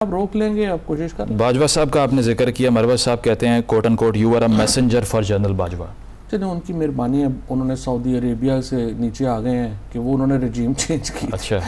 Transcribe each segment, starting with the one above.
आप रोक लेंगे, आप कोशिश करें। बाजवा साहब का आपने जिक्र किया, मरवत साहब कहते हैं quote and quote you are a messenger for general Bajwa. चलिए उनकी मेहरबानी है, उन्होंने सऊदी अरेबिया से नीचे आ गए हैं कि वो उन्होंने रजीम चेंज की। अच्छा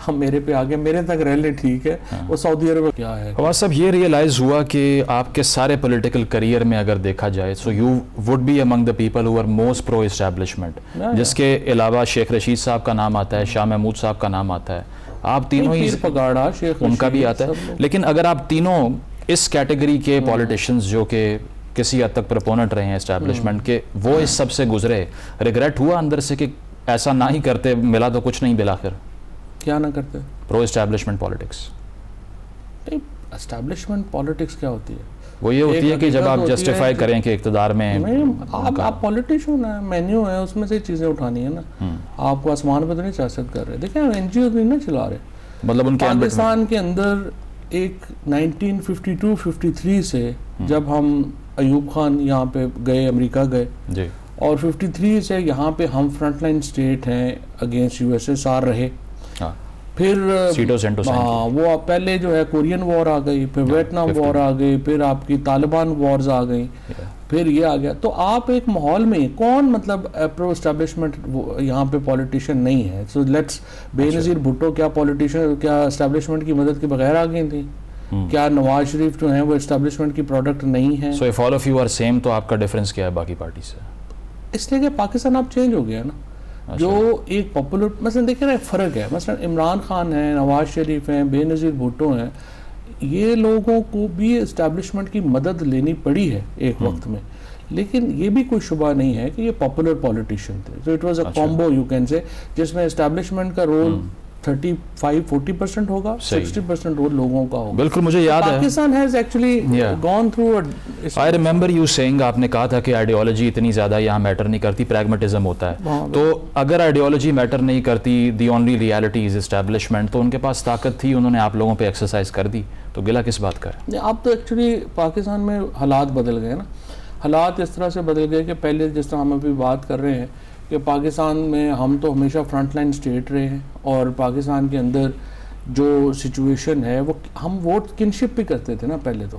हम मेरे पे आ गए, मेरे तक रह ले ठीक है। हाँ। वो सऊदी अरब क्या है। फवाद साहब ये रियलाइज़ हुआ कि आपके सारे पॉलिटिकल करियर में अगर देखा जाए so you would be among the people who are most pro establishment, जिसके अलावा शेख रशीद साहब का नाम आता है, शाह महमूद साहब का नाम आता है, आप तीनों ही पगाड़ा शेख उनका भी आता है। लेकिन अगर आप तीनों इस कैटेगरी के पॉलिटिशियंस जो कि किसी हद तक प्रोपोनेंट रहे हैं एस्टैब्लिशमेंट के, वो इस सब से गुजरे, रिग्रेट हुआ अंदर से कि ऐसा ना ही करते, मिला तो कुछ नहीं बिल आखिर? क्या ना करते? Pro establishment politics. Establishment politics क्या होती है? वो ये होती है कि जब आप जस्टिफाई करें कि इक़्तिदार में आप पॉलिटिशियन है, मेन्यू है, उसमें से चीज़ें उठानी है ना। आपको आसमान पे तो नहीं सियासत कर रहे। देखिए NGO नहीं ना चला रहे, मतलब उनके पाकिस्तान के अंदर एक 1952-53 से जब हम अयूब खान यहाँ पे गए, अमेरिका गए जी, और 53 से यहाँ पे हम फ्रंटलाइन स्टेट हैं अगेंस्ट USSR रहे। हाँ। फिर हाँ, वो पहले जो है कोरियन वॉर आ गई, फिर वियतनाम वॉर आ गई, फिर आपकी तालिबान वॉर्स आ गई, फिर ये आ गया। तो आप एक माहौल में कौन मतलब प्रो एस्टैब्लिशमेंट यहाँ पे पॉलिटिशियन नहीं है। सो लेट्स, बेनज़ीर भुट्टो क्या पॉलिटिशियन, क्या एस्टैब्लिशमेंट की मदद के बगैर आ गई थी? क्या नवाज शरीफ जो है वो एस्टैब्लिशमेंट की प्रोडक्ट नहीं है? So if all of you are same, तो आपका डिफरेंस क्या है बाकी पार्टी से? इसलिए कि पाकिस्तान अब चेंज हो गया ना। जो एक पॉपुलर मसलन देखिए ना, फ़र्क है। मसलन इमरान खान है, नवाज शरीफ हैं, बेनज़ीर भुट्टो हैं, ये लोगों को भी एस्टैब्लिशमेंट की मदद लेनी पड़ी है एक वक्त में, लेकिन ये भी कोई शुबा नहीं है कि ये पॉपुलर पॉलिटिशियन थे। So it was a combo you can say, जिसमें एस्टैब्लिशमेंट का रोल 35-40% होगा, 60% रोल लोगों का होगा। बिल्कुल, मुझे याद है Pakistan has actually gone through. I remember you saying, आपने कहा था कि आइडियोलॉजी इतनी ज़्यादा यहाँ मैटर नहीं करती, प्रैग्मेटिज्म होता है। तो अगर आइडियोलॉजी मैटर नहीं करती, the only reality is establishment, तो उनके पास ताकत थी, उन्होंने आप लोगों पे एक्सरसाइज कर दी, तो गिला किस बात का है? अब तो एक्चुअली पाकिस्तान में हालात बदल गए ना। हालात इस तरह से बदल गए कि पहले जिस तरह हम अभी बात कर रहे हैं कि पाकिस्तान में हम तो हमेशा फ्रंट लाइन स्टेट रहे हैं, और पाकिस्तान के अंदर जो सिचुएशन है वो हम वोट किनशिप भी करते थे ना पहले तो।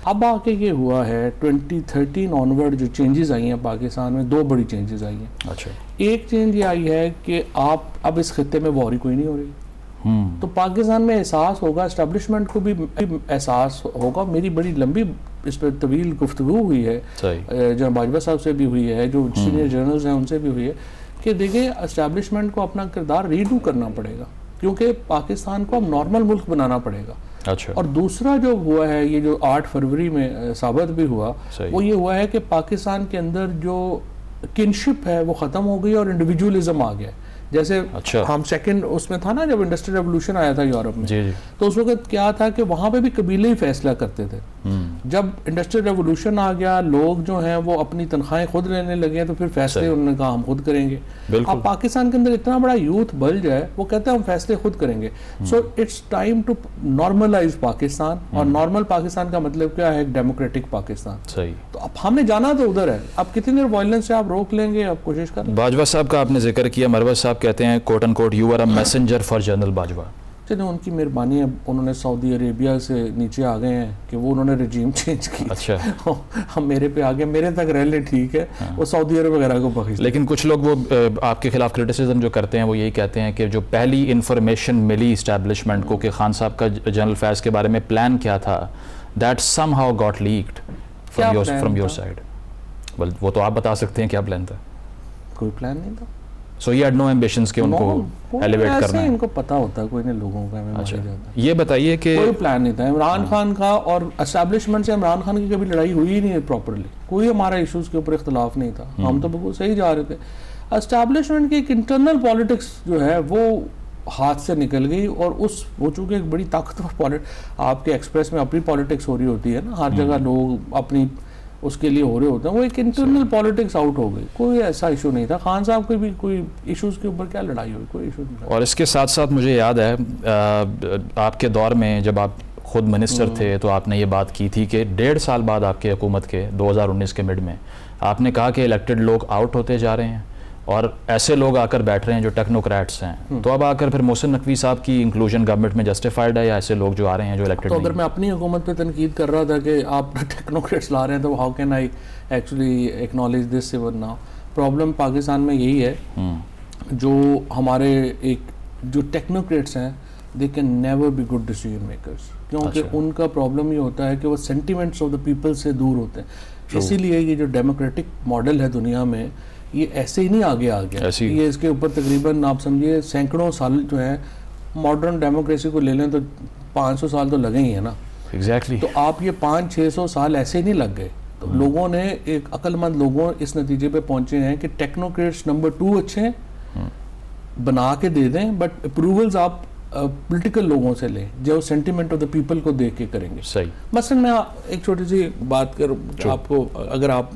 अब आके ये हुआ है 2013 ऑनवर्ड जो चेंजेस आई हैं पाकिस्तान में, दो बड़ी चेंजेस आई हैं। अच्छा। एक चेंज ये आई है कि आप अब इस खत्ते में वॉर ही कोई नहीं हो रही, तो पाकिस्तान में एहसास होगा, एस्टैब्लिशमेंट को भी एहसास होगा। मेरी बड़ी लंबी इस पर तवील गुफ्तगू हुई है, जनाब बाजवा साहब से भी हुई है, जो सीनियर जर्नल्स हैं उनसे भी हुई है, कि देखिए एस्टैब्लिशमेंट को अपना किरदार रीडू करना पड़ेगा, क्योंकि पाकिस्तान को अब नॉर्मल मुल्क बनाना पड़ेगा। अच्छा। और दूसरा जो हुआ है, ये जो 8 फरवरी में साबित भी हुआ, वो ये हुआ है कि पाकिस्तान के अंदर जो किनशिप है वो ख़त्म हो गई और इंडिविजुअलिज्म आ गया। जैसे हम सेकंड उसमें था ना, जब इंडस्ट्रियल रेवोल्यूशन आया था यूरोप में, जी। तो उस वक्त क्या था कि वहाँ पे भी कबीले ही फैसला करते थे। जब इंडस्ट्रियल रेवोल्यूशन आ गया, लोग जो हैं वो अपनी तनख्वाहें खुद लेने लगे, तो फिर फैसले उन्होंने कहा हम खुद करेंगे। अब पाकिस्तान के अंदर इतना बड़ा यूथ बल्ज है, वो कहते हैं हम फैसले खुद करेंगे। So it's time to normalise Pakistan, और नॉर्मल पाकिस्तान का मतलब क्या है? डेमोक्रेटिक पाकिस्तान। सही। तो अब हमने जाना तो उधर है। अब कितनी देर वायलेंस से आप रोक लेंगे, आप कोशिश करें। बाजवा साहब का आपने जिक्र किया, मरवत साहब कहते हैं quote and quote you are a messenger for general Bajwa. चलिए उनकी मेहरबानी है, उन्होंने सऊदी अरेबिया से नीचे आ गए हैं कि वो उन्होंने रजीम चेंज की। अच्छा। हम मेरे पे आ गए, मेरे तक रह ले ठीक है। हाँ। वो सऊदी अरब वगैरह को बख्श। लेकिन कुछ लोग वो आपके खिलाफ क्रिटिसिज्म जो करते हैं वो यही कहते हैं कि जो पहली इंफॉर्मेशन मिली इस्टेब्लिशमेंट को कि खान साहब का जनरल फैज़ के बारे में प्लान क्या था, that somehow got leaked from your side. वो तो आप बता सकते हैं क्या प्लान था? कोई प्लान नहीं था। So he had no ambitions कि उनको एलिवेट करना है। इनको पता होता है, कोई नहीं लोगों का। अच्छा, ये बताइए कि कोई प्लान नहीं था इमरान खान का, और एस्टैब्लिशमेंट से इमरान खान की कभी लड़ाई हुई ही नहीं है प्रॉपरली। कोई हमारा इश्यूज के ऊपर इख्तलाफ नहीं था, हम तो बिल्कुल सही जा रहे थे। एस्टैब्लिशमेंट की एक इंटरनल पॉलिटिक्स जो है वो हाथ से निकल गई, और वो चूँकि एक बड़ी ताकतवर आपके एक्सप्रेस में अपनी पॉलिटिक्स हो रही होती है ना, हर जगह लोग अपनी उसके लिए हो रहे होते हैं, वो एक इंटरनल पॉलिटिक्स आउट हो गई। कोई ऐसा इशू नहीं था। खान साहब के भी कोई इश्यूज के ऊपर क्या लड़ाई हुई, कोई इशू नहीं था। और इसके साथ साथ मुझे याद है आपके दौर में जब आप खुद मिनिस्टर थे, तो आपने ये बात की थी कि 1.5 साल बाद आपके हुकूमत के 2019 के मिड में आपने कहा कि इलेक्टेड लोग आउट होते जा रहे हैं और ऐसे लोग आकर बैठ रहे हैं जो टेक्नोक्रेट्स हैं, तो अब आकर फिर मोहसिन नकवी साहब की इंक्लूजन गवर्नमेंट में जस्टिफाइड है या ऐसे लोग जो आ रहे हैं जो इलेक्टेड? तो अगर मैं अपनी हुकूमत पे तनकीद कर रहा था कि आप टेक्नोक्रेट्स ला रहे हैं, तो how can I actually acknowledge this even now? Problem Pakistan में यही है, जो हमारे एक जो टेक्नोक्रेट्स हैं they can never be good decision makers, क्योंकि उनका प्रॉब्लम ये होता है कि वो सेंटिमेंट्स ऑफ द पीपल से दूर होते हैं। इसीलिए ये जो डेमोक्रेटिक मॉडल है दुनिया में, ये ऐसे ही नहीं आगे आ गया, ये इसके ऊपर तकरीबन आप समझिए सैकड़ों साल जो है, मॉडर्न डेमोक्रेसी को ले लें तो 500 साल तो लगे ही है ना। एग्जैक्टली तो आप ये 500-600 साल ऐसे ही नहीं लग गए। तो लोगों ने, एक अक्लमंद लोगों इस नतीजे पे पहुंचे हैं कि टेक्नोक्रेट्स नंबर 2 अच्छे हैं, बना के दे दें, बट अप्रूवल्स आप पॉलिटिकल लोगों से लें जो सेंटिमेंट ऑफ द पीपल को देख के करेंगे। सही। मसलन मैं एक छोटी सी बात करूं आपको, अगर आप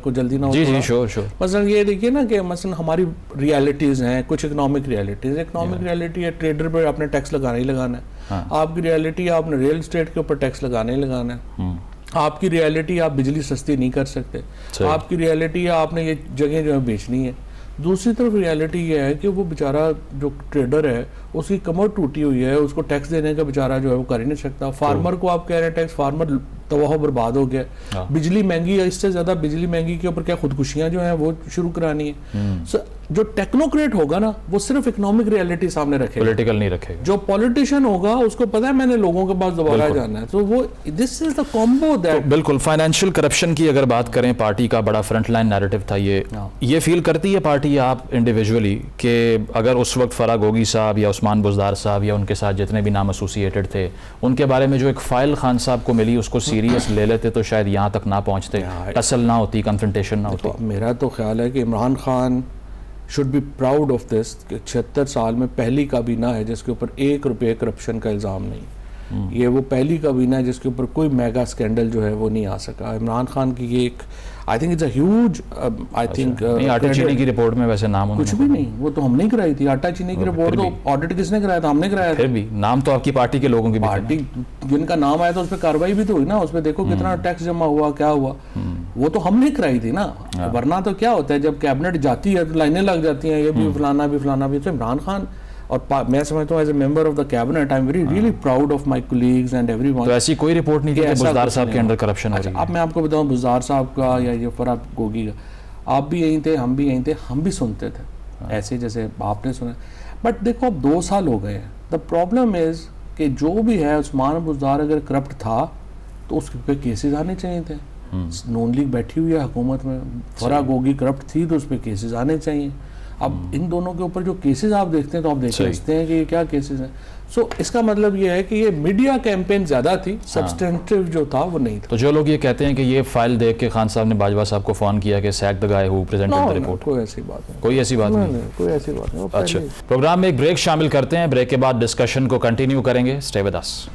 को जल्दी ना हो। जी श्योर। मसलन ये देखिए ना कि मसलन हमारी रियलिटीज़ हैं, कुछ इकोनॉमिक रियलिटीज़। इकोनॉमिक रियलिटी है ट्रेडर पर आपने टैक्स लगाना ही लगाना है। आपकी रियलिटी आपने रियल एस्टेट के ऊपर टैक्स लगाना ही लगाना है। आपकी रियलिटी आप बिजली सस्ती नहीं कर सकते। आपकी रियलिटी आपने ये जगह जो है बेचनी है। दूसरी तरफ रियलिटी ये है कि वो बेचारा जो ट्रेडर है उसकी कमर टूटी हुई है, उसको टैक्स देने का बेचारा जो है वो कर ही नहीं सकता। फार्मर को आप कह रहे हैं टैक्स, फार्मर तबाह बर्बाद हो गया। बिजली महंगी है, इससे ज़्यादा बिजली महंगी के ऊपर क्या खुदकुशियाँ जो हैं वो शुरू करानी है। सो जो टेक्नोक्रेट होगा ना, वो सिर्फ इकोनॉमिक रियलिटी सामने रखेगा, पॉलिटिकल नहीं रखेगा। जो पॉलिटिशियन होगा उसको पता है मैंने लोगों के पास दोबारा जाना है, तो वो this is the combo that. बिल्कुल। फाइनेंशियल करप्शन की अगर बात करें, पार्टी का बड़ा फ्रंट लाइन नैरेटिव था ये फील करती है पार्टी, आप इंडिविजुअली, कि अगर उस वक्त फराह गोगी साहब या उस्मान बुज़दार साहब या उनके साथ जितने भी नाम एसोसिएटेड थे, उनके बारे में जो एक फाइल खान साहब को मिली उसको सीरियस ले लेते तो शायद यहाँ तक ना पहुँचते, टसल ना होती, कन्फ्रंटेशन ना होती। मेरा तो ख्याल है कि Imran Khan should be proud of this कि 76 साल में पहली काबीना है जिसके ऊपर 1 रुपये करप्शन का इल्ज़ाम नहीं। ये वो पहली काबीना है जिसके ऊपर कोई मेगा स्कैंडल जो है वो नहीं आ सका। इमरान खान की ये एक, I think it's a huge, I think आटा चीनी की रिपोर्ट में वैसे नाम कुछ भी नहीं, वो तो हमने ही कराई थी। आटा चीनी की रिपोर्ट तो ऑडिट किसने कराया था? हमने कराया था। फिर भी नाम तो आपकी पार्टी के लोगों की, पार्टी जिनका नाम आया था उस पर कार्रवाई भी तो हुई ना, उस पर देखो कितना टैक्स जमा हुआ, क्या हुआ, वो तो हमने कराई थी ना। वरना तो क्या होता है जब कैबिनेट जाती है तो लाइनें लग जाती हैं, ये भी फलाना भी फलाना भी। तो इमरान खान और मैं समझता हूँ as a member of the cabinet I am very really proud of my colleagues and everyone. तो ऐसी कोई रिपोर्ट नहीं थी कि बुज़दार साहब के अंडर करप्शन हो रही है? अब मैं आपको बताऊँ, बुज़दार साहब का या ये फराह गोगी का, आप भी यहीं थे, हम भी यहीं थे, हम भी सुनते थे ऐसे जैसे आपने सुना। बट देखो अब 2 साल हो गए हैं। द प्रॉब्लम इज़ कि जो भी है, उस्मान बुज़दार अगर करप्ट था तो उसके पे केसेस आने चाहिए थे। नून लीग बैठी हुई है हुकूमत में, फराह गोगी करप्ट थी तो उस पर केसेस आने चाहिए। अब इन दोनों के ऊपर जो केसेस आप देखते हैं तो आप देख सकते हैं कि ये क्या केसेस हैं। सो इसका मतलब ये है कि ये मीडिया कैंपेन ज़्यादा थी, सब्सटेंटिव जो था वो नहीं था। तो जो लोग ये कहते हैं कि ये फाइल देख के खान साहब ने बाजवा साहब को फ़ोन किया कि sac the guy who presented the report, कोई ऐसी बात नहीं, कोई ऐसी बात नहीं, कोई ऐसी बात नहीं। अच्छा, प्रोग्राम में एक ब्रेक शामिल करते हैं, ब्रेक के बाद डिस्कशन को कंटिन्यू करेंगे। Stay with us.